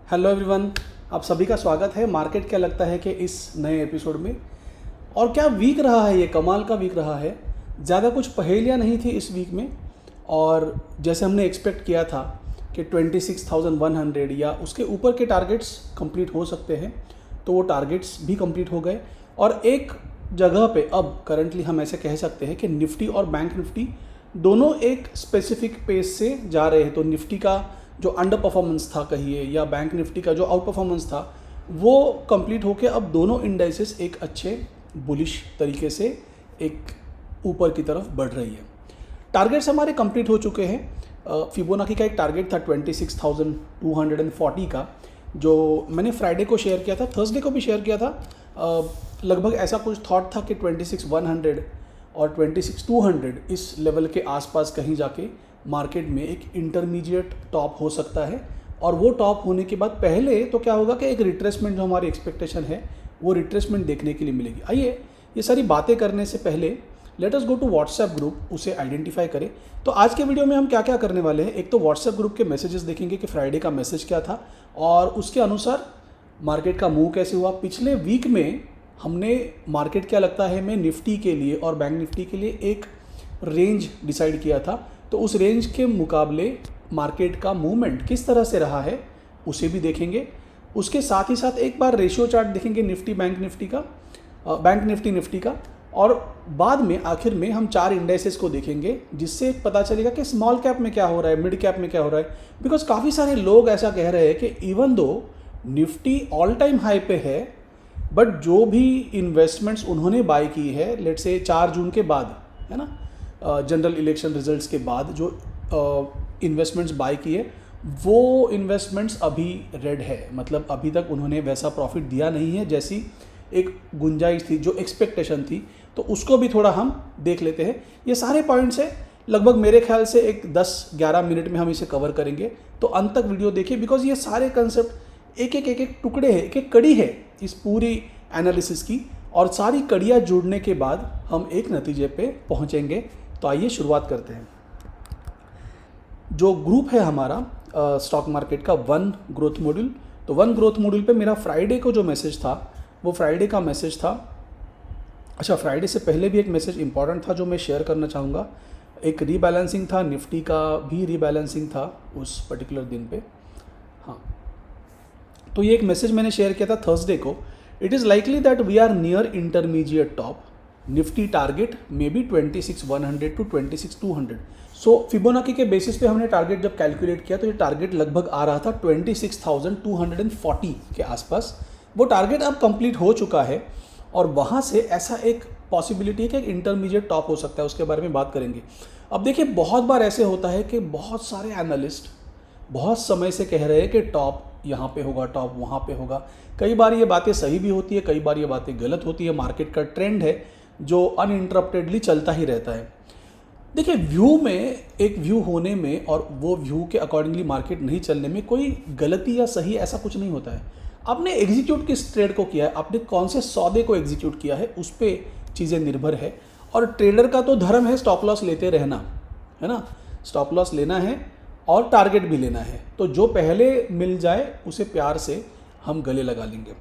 Hello everyone, आप सभी का स्वागत है। मार्केट क्या लगता है कि इस नए एपिसोड में और क्या वीक रहा है, ये कमाल का वीक रहा है। ज़्यादा कुछ पहेलियाँ नहीं थी इस वीक में, और जैसे हमने एक्सपेक्ट किया था कि 26,100 या उसके ऊपर के टारगेट्स कंप्लीट हो सकते हैं, तो वो टारगेट्स भी कंप्लीट हो गए। और एक जगह पे अब करंटली हम ऐसे कह सकते हैं कि निफ्टी और बैंक निफ्टी दोनों एक स्पेसिफिक पेस से जा रहे हैं। तो निफ्टी का जो अंडर परफॉर्मेंस था कहिए, या बैंक निफ्टी का जो आउट परफॉर्मेंस था, वो कंप्लीट होके अब दोनों इंडाइसेस एक अच्छे बुलिश तरीके से एक ऊपर की तरफ बढ़ रही है। टारगेट्स हमारे कंप्लीट हो चुके हैं। फिबोनाची का एक टारगेट था 26,240 का, जो मैंने फ्राइडे को शेयर किया था, थर्सडे को भी शेयर किया था। लगभग ऐसा कुछ थॉट था कि 26,100 और 26,200 इस लेवल के आसपास कहीं जाके मार्केट में एक इंटरमीडिएट टॉप हो सकता है। और वो टॉप होने के बाद पहले तो क्या होगा कि एक रिट्रेसमेंट, जो हमारी एक्सपेक्टेशन है, वो रिट्रेसमेंट देखने के लिए मिलेगी। आइए ये सारी बातें करने से पहले let us go to WhatsApp group, उसे आइडेंटिफाई करें। तो आज के वीडियो में हम क्या क्या करने वाले हैं, एक तो व्हाट्सएप ग्रुप के मैसेजेस देखेंगे कि फ्राइडे का मैसेज क्या था और उसके अनुसार मार्केट का मूव कैसे हुआ। पिछले वीक में हमने मार्केट क्या लगता है में निफ्टी के लिए और बैंक निफ्टी के लिए एक रेंज डिसाइड किया था, तो उस रेंज के मुकाबले मार्केट का मूवमेंट किस तरह से रहा है उसे भी देखेंगे। उसके साथ ही साथ एक बार रेशियो चार्ट देखेंगे निफ्टी बैंक निफ्टी का, बैंक निफ्टी का, और बाद में आखिर में हम 4 इंडेक्सेस को देखेंगे, जिससे पता चलेगा कि स्मॉल कैप में क्या हो रहा है, मिड कैप में क्या हो रहा है। बिकॉज काफ़ी सारे लोग ऐसा कह रहे हैं कि even though Nifty all time high पे है, बट जो भी इन्वेस्टमेंट्स उन्होंने बाय की है, लेट्स से 4 जून के बाद, है ना, जनरल इलेक्शन रिजल्ट्स के बाद जो इन्वेस्टमेंट्स बाय किए, वो इन्वेस्टमेंट्स अभी रेड है। मतलब अभी तक उन्होंने वैसा प्रॉफिट दिया नहीं है जैसी एक गुंजाइश थी, जो एक्सपेक्टेशन थी। तो उसको भी थोड़ा हम देख लेते हैं। ये सारे पॉइंट्स है, लगभग मेरे ख्याल से एक 10-11 मिनट में हम इसे कवर करेंगे। तो अंत तक वीडियो देखिए, बिकॉज ये सारे कंसेप्ट एक एक टुकड़े हैं, एक एक कड़ी है इस पूरी एनालिसिस की, और सारी कड़ियाँ जुड़ने के बाद हम एक नतीजे पे पहुँचेंगे। तो आइए शुरुआत करते हैं। जो ग्रुप है हमारा स्टॉक मार्केट का, वन ग्रोथ मॉड्यूल, तो वन ग्रोथ मॉड्यूल पे मेरा फ्राइडे को जो मैसेज था, वो फ्राइडे का मैसेज था। अच्छा, फ्राइडे से पहले भी एक मैसेज इंपॉर्टेंट था जो मैं शेयर करना चाहूँगा। एक रीबैलेंसिंग था, निफ्टी का भी रीबैलेंसिंग था उस पर्टिकुलर दिन पे। हाँ, तो ये एक मैसेज मैंने शेयर किया था थर्सडे को। It is likely that we are near intermediate top, Nifty target may be 26,100 to 26,200। So Fibonacci के बेसिस पे हमने टारगेट जब कैलकुलेट किया, तो ये टारगेट लगभग आ रहा था 26,240 के आसपास। वो टारगेट अब कंप्लीट हो चुका है, और वहाँ से ऐसा एक पॉसिबिलिटी है कि एक इंटरमीडिएट टॉप हो सकता है, उसके बारे में बात करेंगे। अब देखिए, बहुत बार ऐसे होता है कि बहुत सारे एनालिस्ट बहुत समय से कह रहे हैं कि टॉप यहाँ पे होगा, टॉप वहाँ पे होगा। कई बार ये बातें सही भी होती है, कई बार ये बातें गलत होती है। मार्केट का ट्रेंड है जो अनइंटरप्टेडली चलता ही रहता है। देखिए, व्यू में एक व्यू होने में और वो व्यू के अकॉर्डिंगली मार्केट नहीं चलने में कोई गलती या सही ऐसा कुछ नहीं होता है। आपने एग्जीक्यूट किस ट्रेड को किया है, आपने कौन से सौदे को एग्जीक्यूट किया है, उस पर चीज़ें निर्भर है। और ट्रेडर का तो धर्म है स्टॉप लॉस लेते रहना, है ना। स्टॉप लॉस लेना है और टारगेट भी लेना है, तो जो पहले मिल जाए उसे प्यार से हम गले लगा लेंगे।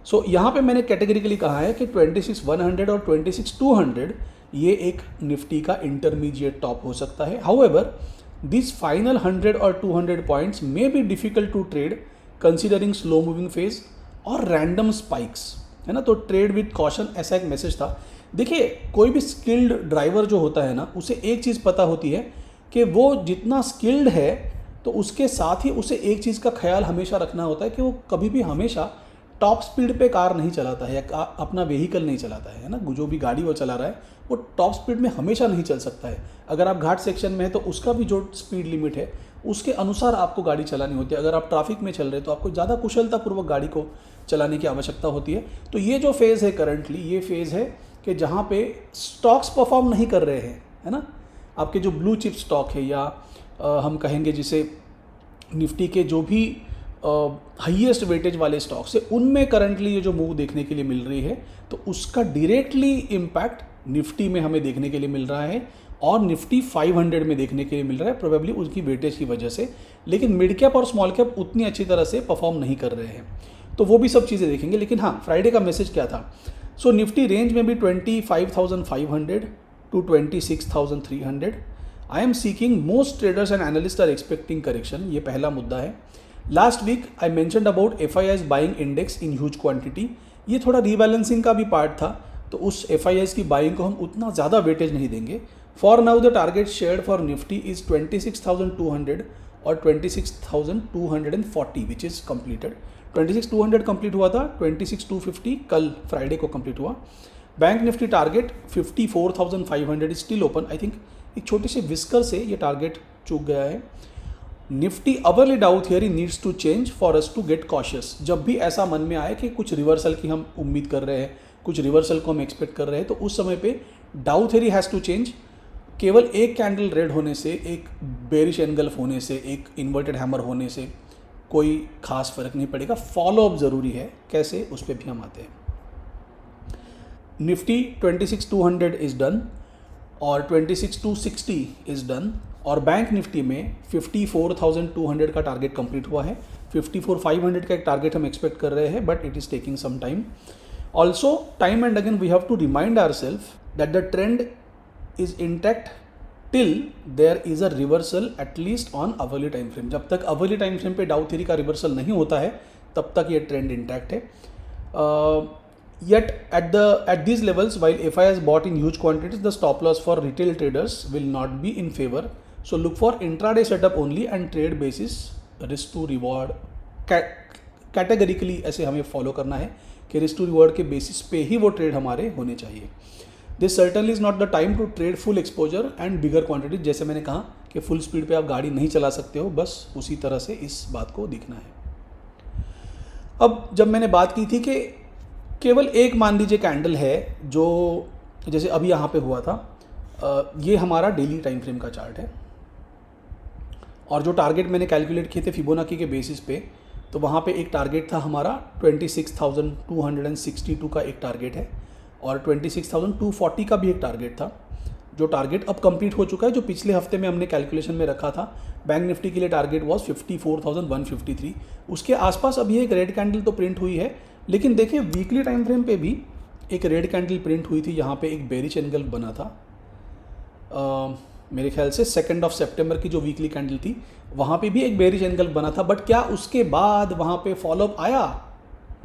सो यहाँ पे मैंने कैटेगरिकली कहा है कि 26,100 और 26,200 ये एक निफ्टी का इंटरमीडिएट टॉप हो सकता है। हाउएवर दिस फाइनल 100 और 200 points may be difficult to trade considering slow moving phase और रैंडम स्पाइक्स, है ना। तो ट्रेड विद कॉशन, ऐसा एक मैसेज था। देखिए, कोई भी स्किल्ड ड्राइवर जो होता है ना, उसे एक चीज़ पता होती है कि वो जितना स्किल्ड है, तो उसके साथ ही उसे एक चीज़ का ख्याल हमेशा रखना होता है कि वो कभी भी हमेशा टॉप स्पीड पे कार नहीं चलाता है या अपना व्हीकल नहीं चलाता है ना। जो भी गाड़ी वो चला रहा है, वो टॉप स्पीड में हमेशा नहीं चल सकता है। अगर आप घाट सेक्शन में है तो उसका भी जो स्पीड लिमिट है उसके अनुसार आपको गाड़ी चलानी होती है। अगर आप ट्रैफिक में चल रहे हैं तो आपको ज़्यादा कुशलतापूर्वक गाड़ी को चलाने की आवश्यकता होती है। तो ये जो फेज़ है करंटली, ये फेज़ है कि जहाँ पे स्टॉक्स परफॉर्म नहीं कर रहे हैं, है ना। आपके जो ब्लू चिप स्टॉक है, या हम कहेंगे जिसे निफ्टी के जो भी हाईएस्ट वेटेज वाले स्टॉक्स है, उनमें करंटली ये जो मूव देखने के लिए मिल रही है, तो उसका डायरेक्टली इम्पैक्ट निफ्टी में हमें देखने के लिए मिल रहा है और निफ्टी 500 में देखने के लिए मिल रहा है, प्रोबेबली उसकी वेटेज की वजह से। लेकिन मिड कैप और स्मॉल कैप उतनी अच्छी तरह से परफॉर्म नहीं कर रहे हैं, तो वो भी सब चीज़ें देखेंगे। लेकिन हाँ, फ्राइडे का मैसेज क्या था? सो निफ्टी रेंज में भी 25,500 to 26,300। I am seeking, most traders and analyst are expecting correction, ये पहला मुद्दा है। Last week I mentioned about FIIs buying index in huge quantity, ये थोड़ा रीबैलेंसिंग का भी पार्ट था, तो उस FIIs की बाइंग को हम उतना ज़्यादा वेटेज नहीं देंगे। For now the target share for Nifty is 26,200 और 26,240 विच इज़ कम्प्लीटेड। 26,200 कंप्लीट हुआ था, 26,250 कल फ्राइडे को कंप्लीट हुआ। Bank Nifty target 54,500 is still open. I think एक छोटे से विस्कर से ये टारगेट चूक गया है। Nifty hourly Dow theory needs to change for us to get cautious. जब भी ऐसा मन में आए कि कुछ रिवर्सल की हम उम्मीद कर रहे हैं, कुछ रिवर्सल को हम एक्सपेक्ट कर रहे हैं, तो उस समय पे डाउ थियरी हैज़ टू चेंज। केवल एक कैंडल रेड होने से, एक बेरिश एनगल्फ होने से, एक इन्वर्टेड हैमर होने से कोई खास फर्क नहीं पड़ेगा। फॉलो अप ज़रूरी है। कैसे, उस पर भी हम आते हैं। निफ्टी 26,200 इज़ डन और 26,260 इज़ डन, और बैंक निफ्टी में 54,200 का टारगेट कंप्लीट हुआ है। 54,500 का एक टारगेट हम एक्सपेक्ट कर रहे हैं, but it is taking some time. Also time and again we have to remind ourselves that the trend is intact till there is a reversal at least on hourly time frame. जब तक hourly time frame पे डाउ theory का reversal नहीं होता है, तब तक ये ट्रेंड इंटैक्ट है। Yet at these levels, while FI has bought in huge quantities, the stop loss for retail traders will not be in favor. So look for intraday setup only and trade basis risk to reward categorically ऐसे हमें follow करना है कि risk to reward के basis पे ही वो trade हमारे होने चाहिए। This certainly is not the time to trade full exposure and bigger quantity. जैसे मैंने कहा कि फुल स्पीड पे आप गाड़ी नहीं चला सकते हो, बस उसी तरह से इस बात को दिखना है। अब जब मैंने बात की थी कि केवल एक मान लीजिए कैंडल है जो जैसे अभी यहाँ पे हुआ था, ये हमारा डेली टाइम फ्रेम का चार्ट है, और जो टारगेट मैंने कैलकुलेट किए थे फिबोनाची के बेसिस पे, तो वहाँ पे एक टारगेट था हमारा 26,262 का एक टारगेट है, और 26,240 का भी एक टारगेट था, जो टारगेट अब कंप्लीट हो चुका है, जो पिछले हफ्ते में हमने कैलकुलेशन में रखा था। बैंक निफ्टी के लिए टारगेट वॉज 54,153। उसके आसपास अभी एक रेड कैंडल तो प्रिंट हुई है, लेकिन देखिए वीकली टाइम फ्रेम पे भी एक रेड कैंडल प्रिंट हुई थी। यहाँ पे एक बेरिश एंगल बना था, मेरे ख्याल से 2 सितंबर की जो वीकली कैंडल थी, वहाँ पे भी एक बेरिश एंगल बना था। बट क्या उसके बाद वहाँ पे फॉलोअप आया?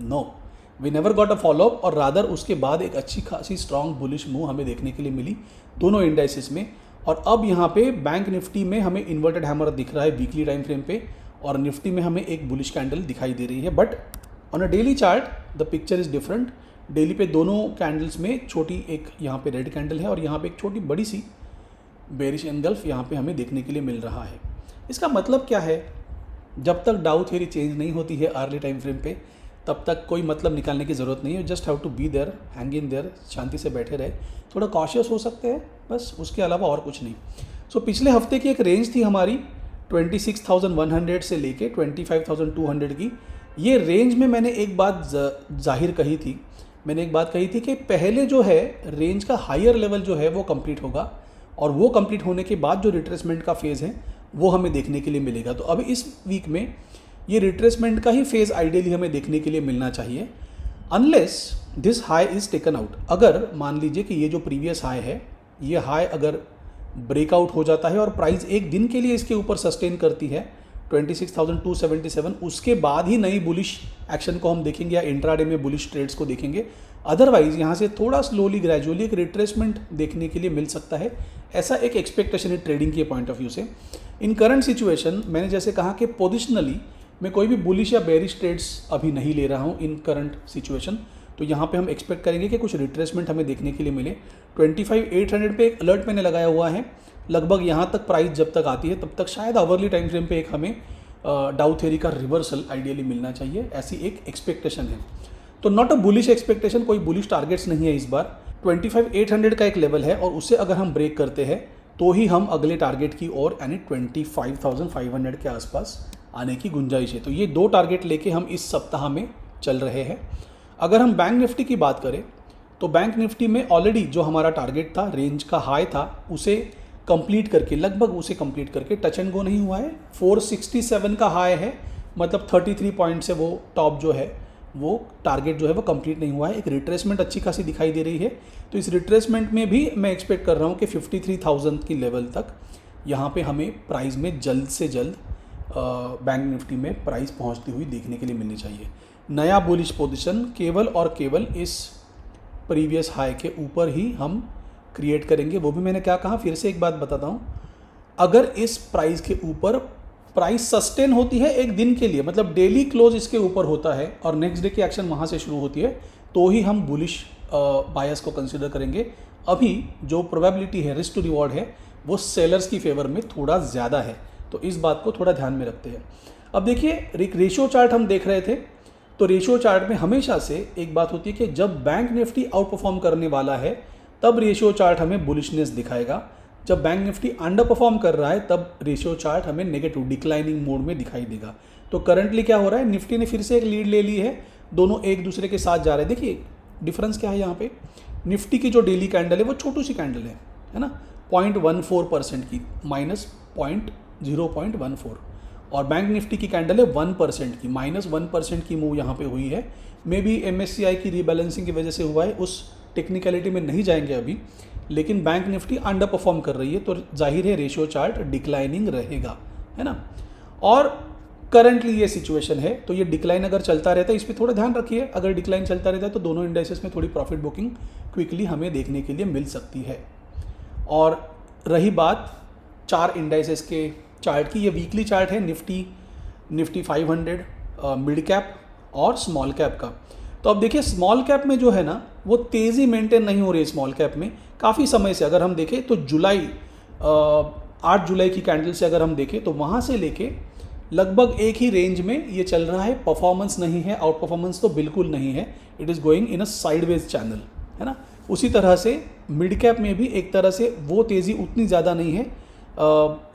No, we never got a follow up, और रादर उसके बाद एक अच्छी खासी स्ट्रॉन्ग बुलिश मूव हमें देखने के लिए मिली दोनों इंडाइसिस में। और अब यहाँ पे बैंक निफ्टी में हमें इन्वर्टेड हैमर दिख रहा है वीकली टाइम फ्रेम पे, और निफ्टी में हमें एक बुलिश कैंडल दिखाई दे रही है। But on a daily chart the picture is different. Daily पे दोनों कैंडल्स में छोटी एक यहाँ पे रेड कैंडल है, और यहाँ पे एक छोटी बड़ी सी बेरिश एनगल्फ यहाँ पे हमें देखने के लिए मिल रहा है। इसका मतलब क्या है? जब तक डाउ थ्योरी चेंज नहीं होती है अर्ली टाइम फ्रेम पे, तब तक कोई मतलब निकालने की ज़रूरत नहीं है। Just have to be there, hang in there, शांति से बैठे रहे, थोड़ा कॉशियस हो सकते हैं, बस उसके अलावा और कुछ नहीं। सो पिछले हफ्ते की एक रेंज थी हमारी 26,100 से लेके 25,200 की। ये रेंज में मैंने एक बात जाहिर कही थी, मैंने एक बात कही थी कि पहले जो है रेंज का हायर लेवल जो है वो कंप्लीट होगा, और वो कंप्लीट होने के बाद जो रिट्रेसमेंट का फेज़ है वो हमें देखने के लिए मिलेगा। तो अभी इस वीक में ये रिट्रेसमेंट का ही फेज़ आइडियली हमें देखने के लिए मिलना चाहिए, unless this high is taken out. अगर मान लीजिए कि ये जो प्रीवियस हाई है, ये हाई अगर ब्रेकआउट हो जाता है और प्राइस एक दिन के लिए इसके ऊपर सस्टेन करती है 26,277, उसके बाद ही नई बुलिश एक्शन को हम देखेंगे या इंट्राडे में बुलिश ट्रेड्स को देखेंगे। अदरवाइज यहाँ से थोड़ा स्लोली ग्रेजुअली एक रिट्रेसमेंट देखने के लिए मिल सकता है, ऐसा एक एक्सपेक्टेशन है ट्रेडिंग के पॉइंट ऑफ व्यू से। इन करंट सिचुएशन मैंने जैसे कहा कि पोजिशनली मैं कोई भी बुलिश या बेरिश ट्रेड्स अभी नहीं ले रहा हूँ इन करंट सिचुएशन, तो यहाँ पे हम एक्सपेक्ट करेंगे कि कुछ रिट्रेसमेंट हमें देखने के लिए मिले। 25,800 पे एक अलर्ट मैंने लगाया हुआ है, लगभग यहाँ तक प्राइस जब तक आती है तब तक शायद अवर्ली टाइम फ्रेम पे एक हमें डाउ थ्योरी का रिवर्सल आइडियली मिलना चाहिए, ऐसी एक एक्सपेक्टेशन है। तो नॉट अ बुलिश एक्सपेक्टेशन, कोई बुलिश टारगेट्स नहीं है इस बार। 25,800 का एक लेवल है, और उससे अगर हम ब्रेक करते हैं तो ही हम अगले टारगेट की ओर यानी 25,500 के आसपास आने की गुंजाइश है। तो ये दो टारगेट लेके हम इस सप्ताह में चल रहे हैं। अगर हम बैंक निफ्टी की बात करें तो बैंक निफ्टी में ऑलरेडी जो हमारा टारगेट था, रेंज का हाई था, उसे कंप्लीट करके, लगभग उसे कंप्लीट करके टच एंड गो नहीं हुआ है। 467 का हाई है, मतलब 33 पॉइंट से वो टॉप जो है, वो टारगेट जो है वो कंप्लीट नहीं हुआ है। एक रिट्रेसमेंट अच्छी खासी दिखाई दे रही है। तो इस रिट्रेसमेंट में भी मैं एक्सपेक्ट कर रहा हूँ कि 53,000 की लेवल तक यहाँ पे हमें प्राइस में जल्द से जल्द बैंक निफ्टी में प्राइस पहुँचती हुई देखने के लिए मिलनी चाहिए। नया बुलिश पोजीशन केवल और केवल इस प्रीवियस हाई के ऊपर ही हम क्रिएट करेंगे। वो भी मैंने क्या कहा, फिर से एक बात बताता हूँ, अगर इस प्राइस के ऊपर प्राइस सस्टेन होती है एक दिन के लिए, मतलब डेली क्लोज इसके ऊपर होता है और नेक्स्ट डे की एक्शन वहाँ से शुरू होती है, तो ही हम बुलिश बायस को कंसिडर करेंगे। अभी जो प्रोबेबिलिटी है, रिस्क टू रिवॉर्ड है, वो सेलर्स की फेवर में थोड़ा ज़्यादा है। तो इस बात को थोड़ा ध्यान में रखते हैं। अब देखिए, रेशियो चार्ट हम देख रहे थे, तो रेशियो चार्ट में हमेशा से एक बात होती है कि जब बैंक निफ्टी आउट परफॉर्म करने वाला है तब रेशियो चार्ट हमें बुलिशनेस दिखाएगा। जब बैंक निफ्टी अंडर परफॉर्म कर रहा है तब रेशियो चार्ट हमें नेगेटिव डिक्लाइनिंग मोड में दिखाई देगा। तो करंटली क्या हो रहा है, निफ्टी ने फिर से एक लीड ले ली है, दोनों एक दूसरे के साथ जा रहे हैं। देखिए डिफरेंस क्या है यहाँ पे, निफ्टी की जो डेली कैंडल है वो छोटी सी कैंडल है ना, 0.14% की, माइनस 0.14, और बैंक निफ्टी की कैंडल है 1% की, माइनस 1% की मूव यहाँ पे हुई है। मे बी MSCI की रीबैलेंसिंग की वजह से हुआ है, उस टेक्निकलिटी में नहीं जाएंगे अभी, लेकिन बैंक निफ्टी अंडर परफॉर्म कर रही है, तो जाहिर है रेशियो चार्ट डिक्लाइनिंग रहेगा, है ना। और करंटली ये सिचुएशन है, तो ये डिक्लाइन अगर चलता रहता है, इस पर थोड़ा ध्यान रखिए, अगर डिक्लाइन चलता रहता है तो दोनों इंडाइसेस में थोड़ी प्रॉफिट बुकिंग क्विकली हमें देखने के लिए मिल सकती है। और रही बात 4 इंडाइसेस के चार्ट की, ये वीकली चार्ट है निफ्टी 500, मिड कैप और स्मॉल कैप का। तो अब देखिए स्मॉल कैप में जो है ना, वो तेज़ी मेंटेन नहीं हो रही है स्मॉल कैप में काफ़ी समय से। अगर हम देखें तो 8 जुलाई की कैंडल से अगर हम देखें तो वहाँ से लेके लगभग एक ही रेंज में ये चल रहा है। परफॉर्मेंस नहीं है, आउट परफॉर्मेंस तो बिल्कुल नहीं है, it is going in a sideways channel, है ना। उसी तरह से मिड कैप में भी एक तरह से वो तेज़ी उतनी ज़्यादा नहीं है,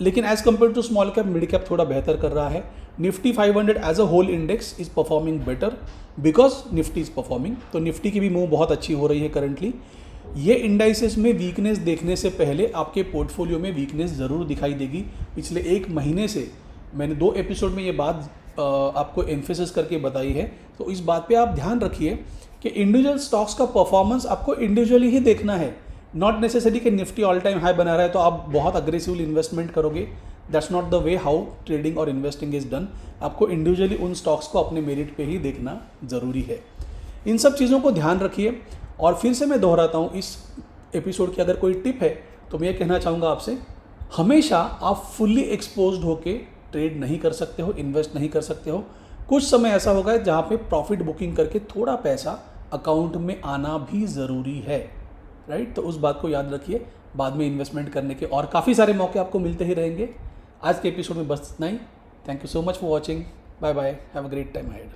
लेकिन as compare to small cap mid cap थोड़ा बेहतर कर रहा है। Nifty 500 as a whole index is performing better because Nifty is performing. तो निफ्टी की भी मूव बहुत अच्छी हो रही है करंटली। ये इंडाइसेस में वीकनेस देखने से पहले आपके पोर्टफोलियो में वीकनेस ज़रूर दिखाई देगी। पिछले 1 महीने से मैंने 2 एपिसोड में ये बात आपको एम्फेसिस करके बताई है, तो इस बात पे आप ध्यान रखिए कि इंडिविजुअल स्टॉक्स का परफॉर्मेंस आपको इंडिविजुअली ही देखना है, नॉट नेसेसरी कि निफ्टी ऑल टाइम हाई बना रहा है तो आप बहुत अग्रेसिवली इन्वेस्टमेंट करोगे। That's not the way how trading और इन्वेस्टिंग इज डन। आपको इंडिविजुअली उन स्टॉक्स को अपने मेरिट पे ही देखना ज़रूरी है। इन सब चीज़ों को ध्यान रखिए। और फिर से मैं दोहराता हूँ, इस एपिसोड की अगर कोई टिप है तो मैं ये कहना चाहूँगा आपसे, हमेशा आप फुल्ली एक्सपोज्ड होके ट्रेड नहीं कर सकते हो, इन्वेस्ट नहीं कर सकते हो। कुछ समय ऐसा होगा जहाँ पे प्रॉफिट बुकिंग करके थोड़ा पैसा अकाउंट में आना भी ज़रूरी है, राइट। तो उस बात को याद रखिए, बाद में इन्वेस्टमेंट करने के और काफ़ी सारे मौके आपको मिलते ही रहेंगे। आज के एपिसोड में बस इतना ही। Thank you so much for watching. Bye bye, have a great time ahead.